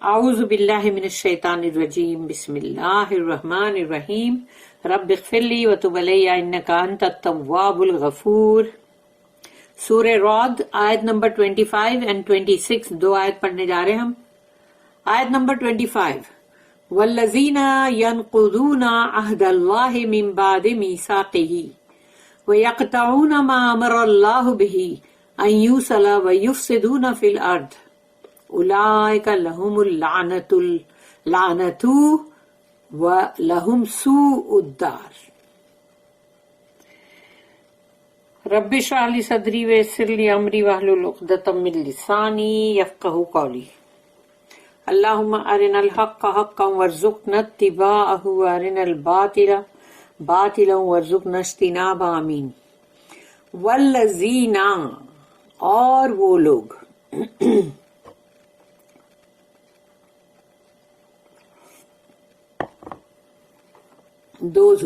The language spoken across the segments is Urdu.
اعوذ باللہ من الشیطان الرجیم بسم اللہ الرحمن الرحیم رب اغفر لی وتب علی انک انت التواب الغفور۔ سورہ رعد آیت نمبر 25 and 26 دو آیت پڑھنے جا رہے ہیں ہم۔ آیت نمبر 25 والذین ینقضون عہد اللہ من بعد میثاقہ ویقطعون ما امر اللہ بہ ان یوصل ویفسدون فی الارض اولئک لہم اللعنۃ ولہم سوء الدار۔ رب اشرح لی صدری ویسر لی امری واحلل عقدۃ من لسانی یفقہوا قولی۔ اللہم ارنا الحق حقا وارزقنا اتباعہ وارنا الباطل باطلا وارزقنا اجتنابہ، آمین۔ والذین، اور وہ لوگ، دوز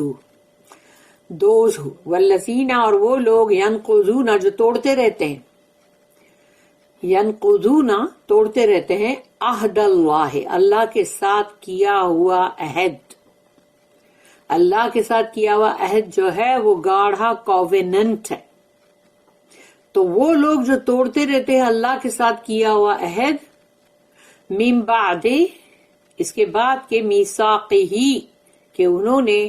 ہو والذین، اور وہ لوگ، ینقضون، جو توڑتے رہتے ہیں، ینقضون، توڑتے رہتے ہیں، عہد اللہ، اللہ کے ساتھ کیا ہوا عہد۔ اللہ کے ساتھ کیا ہوا عہد جو ہے وہ گاڑھا کوویننٹ ہے۔ تو وہ لوگ جو توڑتے رہتے ہیں اللہ کے ساتھ کیا ہوا عہد، من بعد، اس کے بعد کے میثاقہ، کہ انہوں نے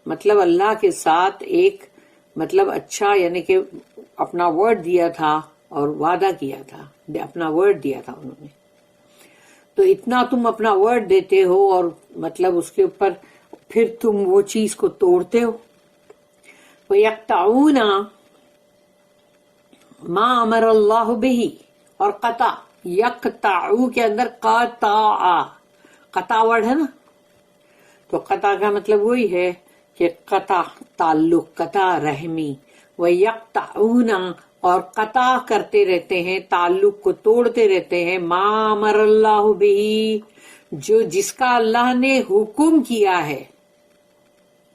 مطلب اللہ کے ساتھ ایک مطلب اچھا، یعنی کہ اپنا ورڈ دیا تھا اور وعدہ کیا تھا، اپنا ورڈ دیا تھا انہوں نے۔ تو اتنا تم اپنا ورڈ دیتے ہو اور مطلب اس کے اوپر پھر تم وہ چیز کو توڑتے ہو۔ وَيَقْطَعُونَ مَا أَمَرَ اللَّهُ بِهِ، اور قطع، یقطعو کے اندر قطع ورڈ ہے نا، تو قطع کا مطلب وہی ہے کہ قطع تعلق، قطع رحمی۔ وَيَقْطَعُونَ، اور قطع کرتے رہتے ہیں، تعلق کو توڑتے رہتے ہیں، ما امر اللہ بہ، جو جس کا اللہ نے حکم کیا ہے،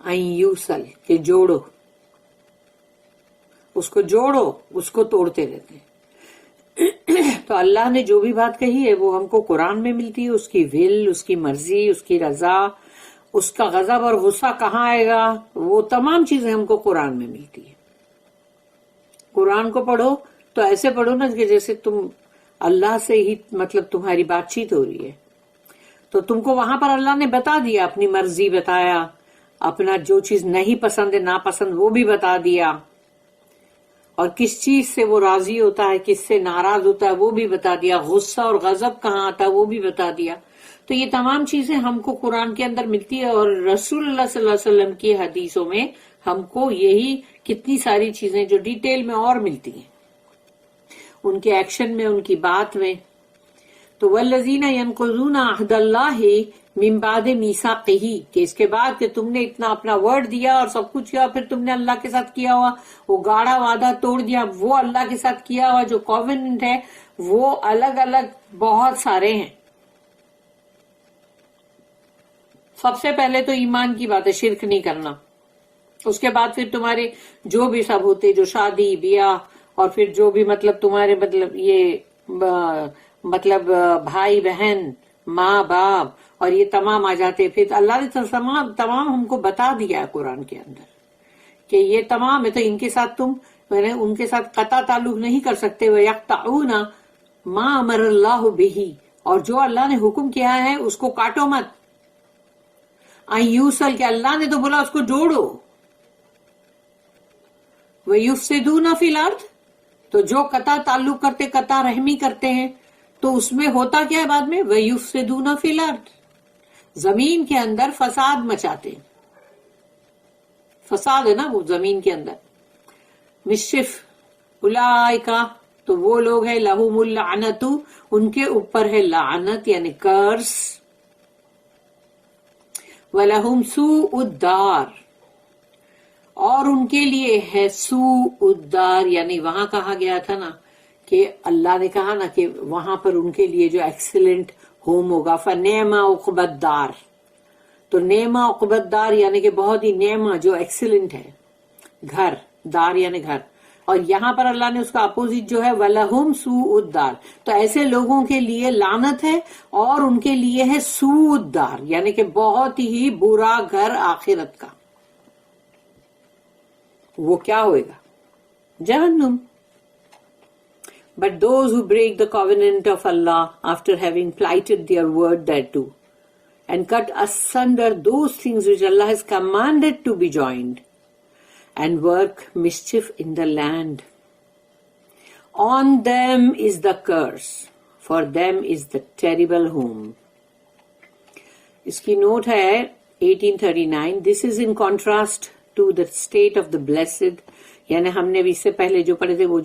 ان یوصل، کہ جوڑو، اس کو جوڑو، اس کو توڑتے رہتے ہیں۔ تو اللہ نے جو بھی بات کہی ہے وہ ہم کو قرآن میں ملتی ہے، اس کی ول، اس کی مرضی، اس کی رضا، اس کا غضب اور غصہ کہاں آئے گا، وہ تمام چیزیں ہم کو قرآن میں ملتی ہے۔ قرآن کو پڑھو تو ایسے پڑھو نا کہ جیسے تم اللہ سے ہی مطلب تمہاری بات چیت ہو رہی ہے۔ تو تم کو وہاں پر اللہ نے بتا دیا، اپنی مرضی بتایا، اپنا جو چیز نہیں پسند ہے، ناپسند، وہ بھی بتا دیا، اور کس چیز سے وہ راضی ہوتا ہے، کس سے ناراض ہوتا ہے وہ بھی بتا دیا، غصہ اور غضب کہاں آتا ہے وہ بھی بتا دیا۔ تو یہ تمام چیزیں ہم کو قرآن کے اندر ملتی ہے، اور رسول اللہ صلی اللہ علیہ وسلم کی حدیثوں میں ہم کو یہی کتنی ساری چیزیں جو ڈیٹیل میں اور ملتی ہیں، ان کے ایکشن میں، ان کی بات میں۔ تو والذین ینقضون عہد اللہ من بعد میثاقہ، کہ اس کے بعد کہ تم نے اتنا اپنا ورڈ دیا اور سب کچھ کیا، پھر تم نے اللہ کے ساتھ کیا ہوا وہ گاڑھا وعدہ توڑ دیا، وہ اللہ کے ساتھ کیا ہوا جو کووننٹ ہے وہ الگ الگ بہت سارے ہیں۔ سب سے پہلے تو ایمان کی بات ہے، شرک نہیں کرنا۔ اس کے بعد پھر تمہارے جو بھی سب ہوتے، جو شادی بیاہ، اور پھر جو بھی مطلب تمہارے مطلب یہ مطلب بھائی بہن، ماں باپ، اور یہ تمام آ جاتے۔ پھر اللہ نے تمام ہم کو بتا دیا ہے قرآن کے اندر کہ یہ تمام ہے، تو ان کے ساتھ تم ان کے ساتھ قطع تعلق نہیں کر سکتے۔ وَيَقْطَعُونَ مَا أَمَرَ اللَّهُ بِهِ، اور جو اللہ نے حکم کیا ہے اس کو کاٹو مت۔ ان یوصل، کہ اللہ نے تو بولا اس کو جوڑو۔ وَيُفْسِدُونَ فِي الْأَرْضِ، تو جو قطع تعلق کرتے، قطع رحمی کرتے ہیں، تو اس میں ہوتا کیا ہے بعد میں؟ وَيُفْسِدُونَ فِي الْأَرْضِ، زمین کے اندر فساد مچاتے ہیں۔ فساد ہے نا وہ زمین کے اندر، مصرف۔ اولئک، تو وہ لوگ ہیں، لہم اللعنۃ، ان کے اوپر ہے لعنت یعنی کرس، وَلَهُمْ سُوءُ الدَّارِ، اور ان کے لیے ہے سوء الدار، یعنی وہاں کہا گیا تھا نا کہ اللہ نے کہا نا کہ وہاں پر ان کے لیے جو ایکسیلنٹ ہوم ہوگا، فَنِعْمَ عُقْبَى الدَّارِ، تو نعمہ عقبت دار یعنی کہ بہت ہی نعمہ جو ایکسیلنٹ ہے، گھر، دار یعنی گھر، اور یہاں پر اللہ نے اس کا اپوزٹ جو ہے وَلَهُمْ سُوءُ الدَّارِ، تو ایسے لوگوں کے لیے لعنت ہے اور ان کے لیے ہے سوء الدار، یعنی کہ بہت ہی برا گھر آخرت کا. وہ کیا ہوئے گا؟ جہنم. But those who break the covenant of Allah after having plighted their word thereto and cut asunder those things which Allah has commanded to be joined and work mischief in the land, on them is the curse, for them is the terrible home. اس کی نوٹ ہے 1839. This is in contrast to the state of the blessed. یعنی ہم نے بھی اس سے پہلے جو پڑھے تھے وہ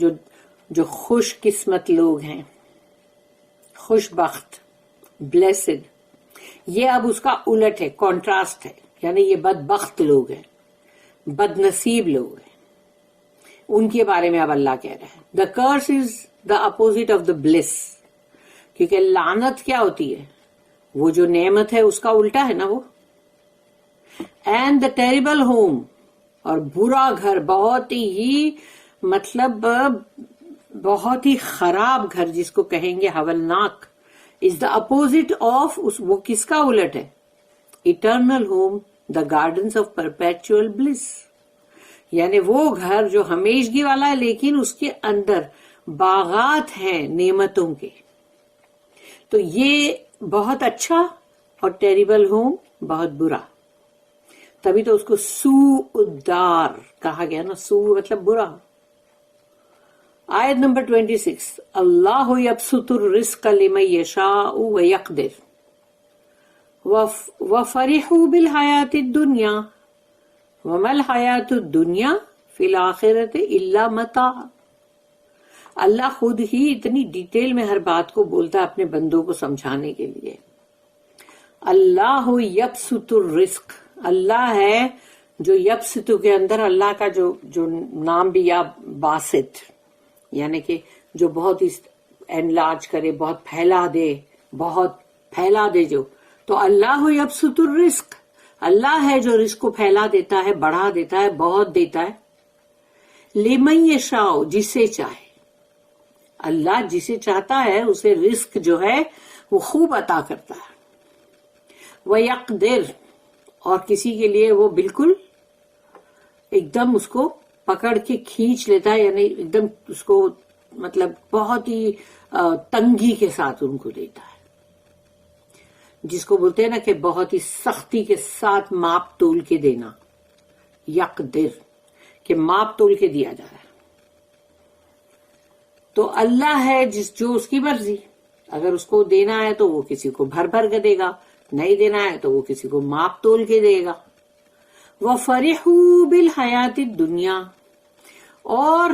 جو خوش قسمت لوگ ہیں، خوش بخت، بلیسڈ، یہ اب اس کا الٹ ہے، کانٹراسٹ ہے، یعنی یہ بدبخت لوگ ہیں، بد نصیب لوگ ہیں، ان کے بارے میں اب اللہ کہہ رہے ہیں. The curse is the opposite of the bliss, کیونکہ لعنت کیا ہوتی ہے؟ وہ جو نعمت ہے اس کا الٹا ہے نا وہ. اینڈ دا ٹیریبل ہوم، اور برا گھر، بہت ہی مطلب بہت ہی خراب گھر جس کو کہیں گے ہولناک، از دا اپوزٹ آف، وہ کس کا الٹ ہے؟ Eternal home, the gardens of perpetual bliss, یعنی وہ گھر جو ہمیشگی والا ہے لیکن اس کے اندر باغات ہیں نعمتوں کے. تو یہ بہت اچھا اور ٹیریبل ہوم بہت برا، تبھی تو اس کو سوء الدار کہا گیا نا. سوء مطلب برا. آیت نمبر 26. اللہ یبسط الرزق لمن یشاء ویقدر وفرحوا بالحیاۃ الدنیا وما الحیاۃ الدنیا فی الآخرۃ الا متاع. اللہ خود ہی اتنی ڈیٹیل میں ہر بات کو بولتا ہے اپنے بندوں کو سمجھانے کے لیے. اللہ یبسط الرزق، اللہ ہے جو یبسط کے اندر اللہ کا جو نام بھی یا باسط، یعنی کہ جو بہت انلارج کرے، بہت پھیلا دے جو. تو اللہ یبسط الرزق، اللہ ہے جو رزق کو پھیلا دیتا ہے، بڑھا دیتا ہے، بہت دیتا ہے. لمن یشاء، جسے چاہے. اللہ جسے چاہتا ہے اسے رزق جو ہے وہ خوب عطا کرتا ہے. وَيَقْدِرْ، اور کسی کے لیے وہ بالکل ایک دم اس کو پکڑ کے کھینچ لیتا ہے، یعنی ایک دم اس کو مطلب بہت ہی تنگی کے ساتھ ان کو دیتا ہے، جس کو بولتے ہیں نا کہ بہت ہی سختی کے ساتھ ماپ تول کے دینا. یقدر، کہ ماپ تول کے دیا جا رہا ہے. تو اللہ ہے جو اس کی مرضی، اگر اس کو دینا ہے تو وہ کسی کو بھر کے دے گا، نہیں دینا ہے تو وہ کسی کو ماپ تول کے دے گا. وَفَرِحُوا بِالْحَيَاةِ الدُّنْيَا، اور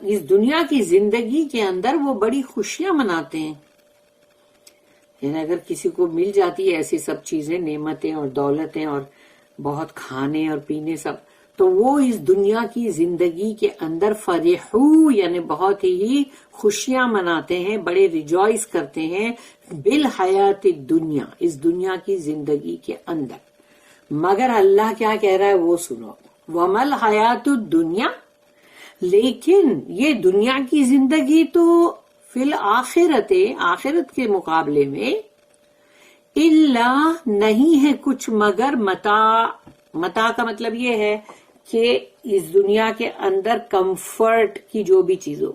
اس دنیا کی زندگی کے اندر وہ بڑی خوشیاں مناتے ہیں. یعنی اگر کسی کو مل جاتی ہے ایسی سب چیزیں، نعمتیں اور دولتیں اور بہت کھانے اور پینے سب، تو وہ اس دنیا کی زندگی کے اندر فرحو، یعنی بہت ہی خوشیاں مناتے ہیں، بڑے ریجوائس کرتے ہیں بالحیات الدنیا، اس دنیا کی زندگی کے اندر. مگر اللہ کیا کہہ رہا ہے وہ سنو. وَمَا الْحَيَاةُ الدُّنْيَا، لیکن یہ دنیا کی زندگی تو فی الآخرت، آخرت کے مقابلے میں الا، نہیں ہے کچھ مگر متاع. متاع کا مطلب یہ ہے کہ اس دنیا کے اندر کمفرٹ کی جو بھی چیز ہو.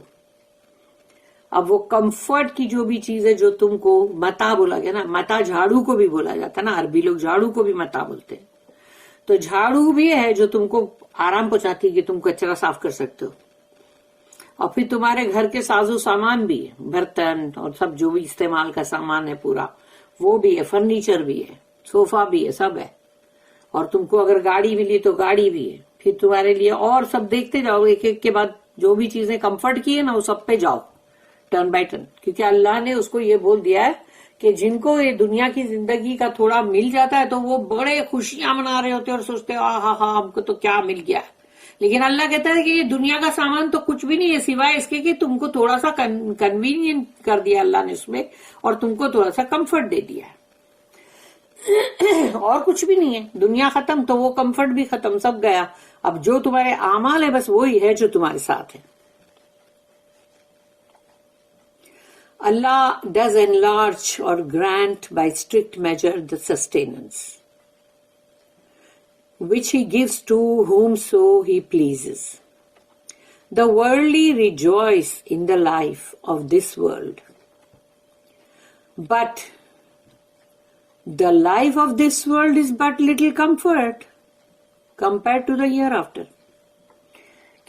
اب وہ کمفرٹ کی جو بھی چیز ہے جو تم کو متاع بولا گیا نا، متاع جھاڑو کو بھی بولا جاتا ہے نا، عربی لوگ جھاڑو کو بھی متاع بولتے ہیں. تو جھاڑو بھی ہے جو تم کو آرام پہنچاتی ہے کہ تم کچرا صاف کر سکتے ہو، اور پھر تمہارے گھر کے ساز و سامان بھی ہے، برتن اور سب جو بھی استعمال کا سامان ہے پورا وہ بھی ہے، فرنیچر بھی ہے، صوفہ بھی ہے، سب ہے. اور تم کو اگر گاڑی ملی تو گاڑی بھی ہے. پھر تمہارے لیے اور سب دیکھتے جاؤ ایک ایک کے بعد، جو بھی چیزیں کمفرٹ کی ہے نا وہ سب پہ جاؤ ٹرن بائی ٹرن. کیونکہ اللہ نے اس کو یہ بول دیا ہے کہ جن کو یہ دنیا کی زندگی کا تھوڑا مل جاتا ہے تو وہ بڑے خوشیاں منا رہے ہوتے اور سوچتے ہاں ہم کو تو کیا مل گیا ہے. لیکن اللہ کہتا ہے کہ یہ دنیا کا سامان تو کچھ بھی نہیں ہے سوائے اس کے کہ تم کو تھوڑا سا کنوینئنٹ کر دیا اللہ نے اس میں، اور تم کو تھوڑا سا کمفرٹ دے دیا ہے، اور کچھ بھی نہیں ہے. دنیا ختم تو وہ کمفرٹ بھی ختم، سب گیا. اب جو تمہارے اعمال ہے بس وہی ہے جو تمہارے ساتھ ہے. Allah does enlarge or grant by strict measure the sustenance, which He gives to whomso He pleases. The worldly rejoice in the life of this world, but the life of this world is but little comfort compared to the hereafter.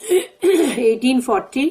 1840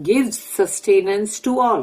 gives sustenance to all,